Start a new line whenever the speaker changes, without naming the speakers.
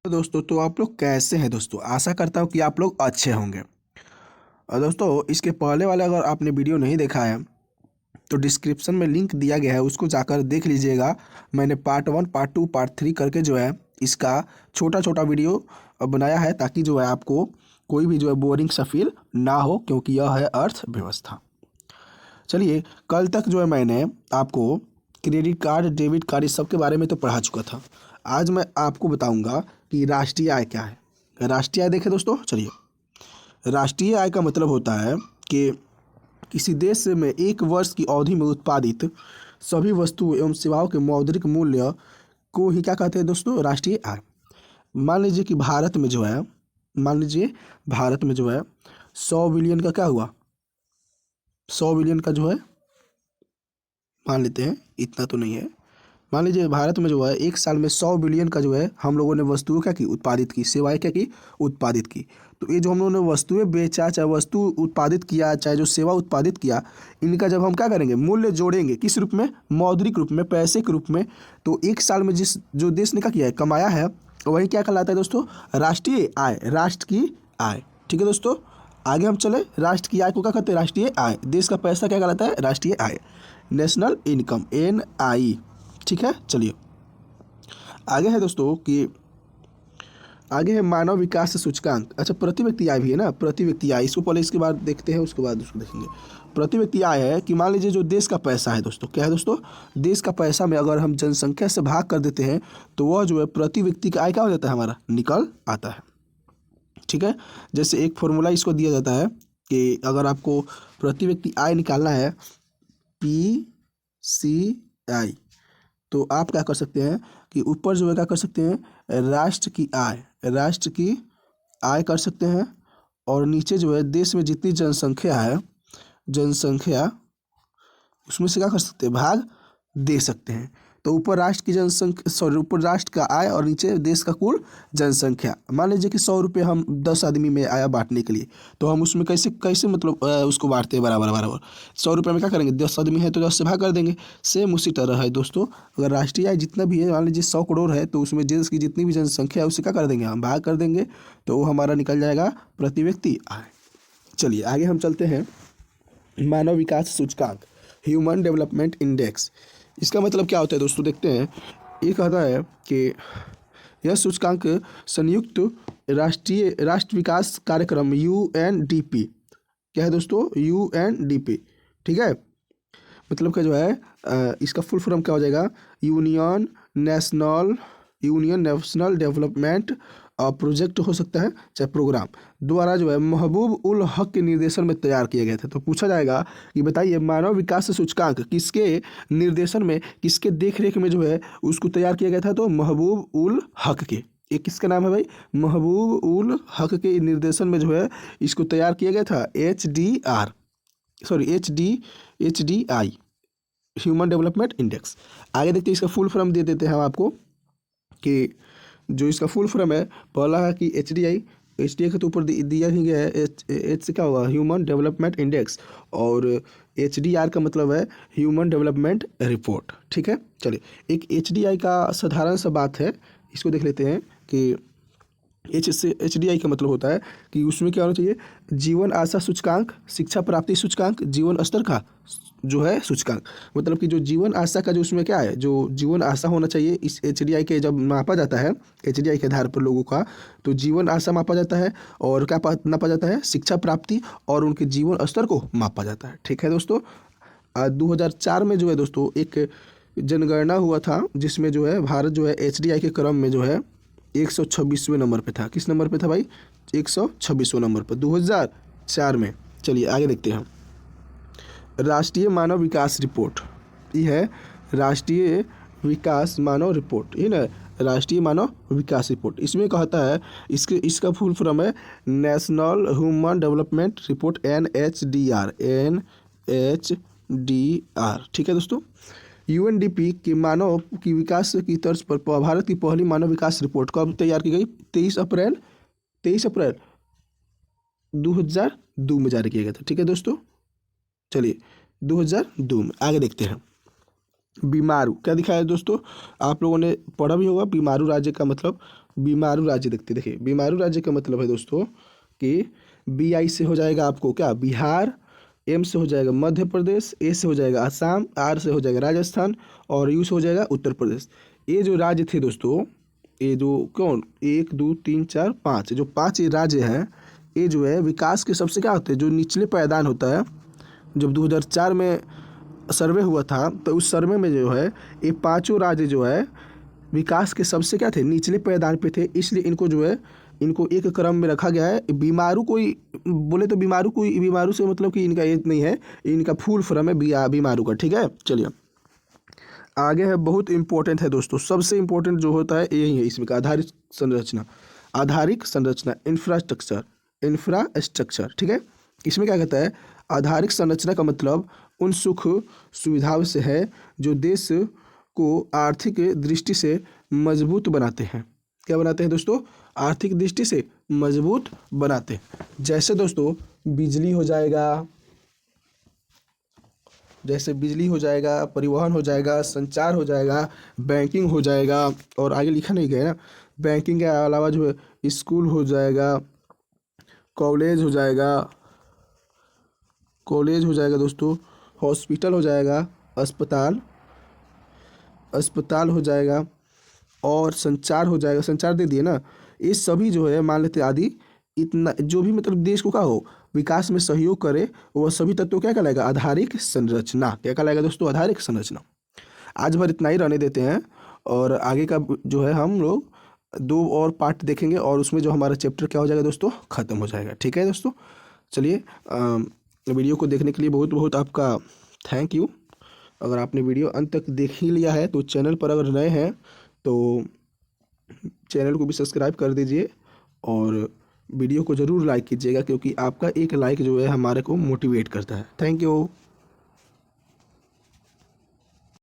तो दोस्तों, तो आप लोग कैसे हैं दोस्तों? आशा करता हूँ कि आप लोग अच्छे होंगे। और दोस्तों, इसके पहले वाला अगर आपने वीडियो नहीं देखा है तो डिस्क्रिप्शन में लिंक दिया गया है, उसको जाकर देख लीजिएगा। मैंने पार्ट 1, पार्ट 2, पार्ट 3 करके जो है इसका छोटा छोटा वीडियो बनाया है, ताकि जो है आपको कोई भी जो है बोरिंग सा फील ना हो, क्योंकि यह है अर्थव्यवस्था। चलिए, कल तक जो है मैंने आपको क्रेडिट कार्ड, डेबिट कार्ड, इस सब के बारे में तो पढ़ा चुका था। आज मैं आपको बताऊंगा कि राष्ट्रीय आय क्या है। राष्ट्रीय आय देखें दोस्तों, चलिए। राष्ट्रीय आय का मतलब होता है कि किसी देश में एक वर्ष की अवधि में उत्पादित सभी वस्तुओं एवं सेवाओं के मौद्रिक मूल्य को ही क्या कहते हैं दोस्तों? राष्ट्रीय आय। मान लीजिए कि भारत में जो है, मान लीजिए भारत में जो है 100 बिलियन का क्या हुआ, 100 बिलियन का जो है, मान लेते हैं इतना तो नहीं है। मान लीजिए भारत में जो है एक साल में 100 बिलियन का जो है हम लोगों ने वस्तुएं क्या की, उत्पादित की, सेवाएं क्या की, उत्पादित की। तो ये जो हम लोगों ने वस्तुएं बेचा, चाहे वस्तु उत्पादित किया, चाहे जो सेवा उत्पादित किया, इनका जब हम क्या करेंगे, मूल्य जोड़ेंगे, किस रूप में? मौद्रिक रूप में, पैसे के रूप में। तो एक साल में जिस जो देश ने क्या किया है, कमाया है, वही क्या कहलाता है दोस्तों? राष्ट्रीय आय, राष्ट्र की आय। ठीक है दोस्तों, आगे हम चले। राष्ट्र की आय को क्या कहते हैं? राष्ट्रीय आय। देश का पैसा क्या कहलाता है? राष्ट्रीय आय, नेशनल इनकम, NI। ठीक है, चलिए आगे है दोस्तों कि आगे है मानव विकास सूचकांक। अच्छा, प्रति व्यक्ति आय भी है ना, प्रति व्यक्ति आय, इसको पहले इसके बाद देखते हैं, उसके बाद उसको देखेंगे। प्रति व्यक्ति आय है कि मान लीजिए जो देश का पैसा है दोस्तों, क्या है दोस्तों? देश का पैसा में अगर हम जनसंख्या से भाग कर देते हैं तो वह जो है प्रति व्यक्ति का आय क्या हो जाता है, हमारा निकल आता है। ठीक है, जैसे एक फॉर्मूला इसको दिया जाता है कि अगर आपको प्रति व्यक्ति आय निकालना है, PCI, तो आप क्या कर सकते हैं कि ऊपर जो है क्या कर सकते हैं, राष्ट्र की आय, राष्ट्र की आय कर सकते हैं, और नीचे जो है देश में जितनी जनसंख्या है, जनसंख्या, उसमें से क्या कर सकते हैं, भाग दे सकते हैं। तो ऊपर राष्ट्र की जनसंख्या, सॉरी, ऊपर राष्ट्र का आय और नीचे देश का कुल जनसंख्या। मान लीजिए कि 100 रुपये हम 10 आदमी में आया बांटने के लिए, तो हम उसमें कैसे कैसे मतलब उसको बांटते हैं बराबर बराबर। 100 रुपये में क्या करेंगे, 10 आदमी है तो 10 से भाग कर देंगे। सेम उसी तरह है दोस्तों, अगर राष्ट्रीय आय जितना भी है, मान लीजिए 100 करोड़ है, तो उसमें देश की जितनी भी जनसंख्या है उसे क्या कर देंगे, हम भाग कर देंगे, तो वो हमारा निकल जाएगा प्रति व्यक्ति आय। चलिए आगे हम चलते हैं। मानव विकास सूचकांक, ह्यूमन डेवलपमेंट इंडेक्स, इसका मतलब क्या होता है दोस्तों? देखते हैं। ये कहता है कि यह सूचकांक संयुक्त राष्ट्र विकास कार्यक्रम UNDP, क्या है दोस्तों? UNDP। ठीक है, मतलब का जो है इसका फुल फॉर्म क्या हो जाएगा? यूनियन नेशनल डेवलपमेंट प्रोजेक्ट हो सकता है, चाहे प्रोग्राम, द्वारा जो है महबूब उल हक के निर्देशन में तैयार किए गए थे। तो पूछा जाएगा कि बताइए, मानव विकास सूचकांक किसके निर्देशन में, किसके देख रेख में जो है उसको तैयार किया गया था? तो महबूब उल हक के। ये किसका नाम है भाई? महबूब उल हक के निर्देशन में जो है इसको तैयार किया गया था। HDI, human development index. आगे देखते हैं, इसका फुल फॉर्म दे देते हैं हम आपको कि जो इसका फुल फॉर्म है, पहला है कि एच डी आई का तो ऊपर दिया ही गया है। एच से क्या होगा, ह्यूमन डेवलपमेंट इंडेक्स, और HDR का मतलब है ह्यूमन डेवलपमेंट रिपोर्ट। ठीक है, चलिए एक HDI का साधारण सा बात है, इसको देख लेते हैं कि HDI का मतलब होता है कि उसमें क्या होना चाहिए, जीवन आशा सूचकांक, शिक्षा प्राप्ति सूचकांक, जीवन स्तर का जो है सूचकांक। मतलब कि जो जीवन आशा का जो उसमें क्या है, जो जीवन आशा होना चाहिए, इस HDI के जब मापा जाता है, HDI के आधार पर लोगों का, तो जीवन आशा मापा जाता है, और क्या नापा जाता है, शिक्षा प्राप्ति और उनके जीवन स्तर को मापा जाता है। ठीक है दोस्तों, 2004 में जो है दोस्तों एक जनगणना हुआ था, जिसमें जो है भारत जो है HDI के क्रम में जो है 126वें नंबर पे था। किस नंबर पे था भाई? 126वें नंबर पर 2004 में। चलिए आगे देखते हैं। राष्ट्रीय मानव विकास रिपोर्ट, ये है राष्ट्रीय विकास मानव रिपोर्ट, ये ना, राष्ट्रीय मानव विकास रिपोर्ट। इसमें कहता है, इसका फुल फॉर्म है national human development report, NHDR। ठीक है दोस्तों, UNDP के मानव की विकास की तर्ज पर भारत की पहली मानव विकास रिपोर्ट कब तैयार की गई? 23 अप्रैल 2002 में जारी किया गया था। ठीक है दोस्तों, चलिए 2002 में आगे देखते हैं। बीमारू क्या दिखाया है दोस्तों? आप लोगों ने पढ़ा भी होगा, बीमारू राज्य का मतलब बीमारू राज्य देखते हैं। देखिए बीमारू राज्य का मतलब है दोस्तों कि BI से हो जाएगा आपको क्या, बिहार, M से हो जाएगा मध्य प्रदेश, A से हो जाएगा असम, R से हो जाएगा राजस्थान और U से हो जाएगा उत्तर प्रदेश। ये जो राज्य थे दोस्तों, ये जो कौन 1 2 3 4 5 जो 5 ये राज्य हैं, ये जो है विकास के सबसे क्या होते हैं, जो निचले पायदान होता है। जब 2004 में सर्वे हुआ था तो उस सर्वे में जो है ये पांचों राज्य जो है विकास के सबसे क्या थे, निचले पायदान पे थे। इसलिए इनको जो है इनको एक क्रम में रखा गया है। बीमारू कोई बोले तो बीमारू से मतलब कि इनका ये नहीं है, इनका फुल फॉर्म है बीमारू का। ठीक है, चलिए आगे है, बहुत इंपॉर्टेंट है दोस्तों, सबसे इंपॉर्टेंट जो होता है यही है इसमें का आधारित संरचना। आधारिक संरचना इंफ्रास्ट्रक्चर। ठीक है, इसमें क्या कहता है, आधारिक संरचना का मतलब उन सुख सुविधाओं से है जो देश को आर्थिक दृष्टि से मजबूत बनाते हैं। क्या बनाते हैं दोस्तों, आर्थिक दृष्टि से मजबूत बनाते हैं। जैसे दोस्तों बिजली हो जाएगा, जैसे बिजली हो जाएगा, परिवहन हो जाएगा, संचार हो जाएगा, बैंकिंग हो जाएगा, और आगे लिखा नहीं गया ना, बैंकिंग के अलावा जो है स्कूल हो जाएगा, कॉलेज हो जाएगा, दोस्तों, हॉस्पिटल हो जाएगा, अस्पताल हो जाएगा, और संचार हो जाएगा, संचार दे दिए ना। ये सभी जो है मान लेते आदि, इतना जो भी मतलब देश को क्या हो विकास में सहयोग करे, वह सभी तत्व क्या कहलाएगा, आधारिक संरचना। क्या कहलाएगा दोस्तों, आधारिक संरचना। आज भर इतना ही रहने देते हैं, और आगे का जो है हम लोग 2 और पार्ट देखेंगे, और उसमें जो हमारा चैप्टर क्या हो जाएगा दोस्तों, ख़त्म हो जाएगा। ठीक है दोस्तों, चलिए वीडियो को देखने के लिए बहुत बहुत आपका थैंक यू। अगर आपने वीडियो अंत तक देख ही लिया है तो चैनल पर अगर नए हैं तो चैनल को भी सब्सक्राइब कर दीजिए, और वीडियो को ज़रूर लाइक कीजिएगा, क्योंकि आपका एक लाइक जो है हमारे को मोटिवेट करता है। Thank you.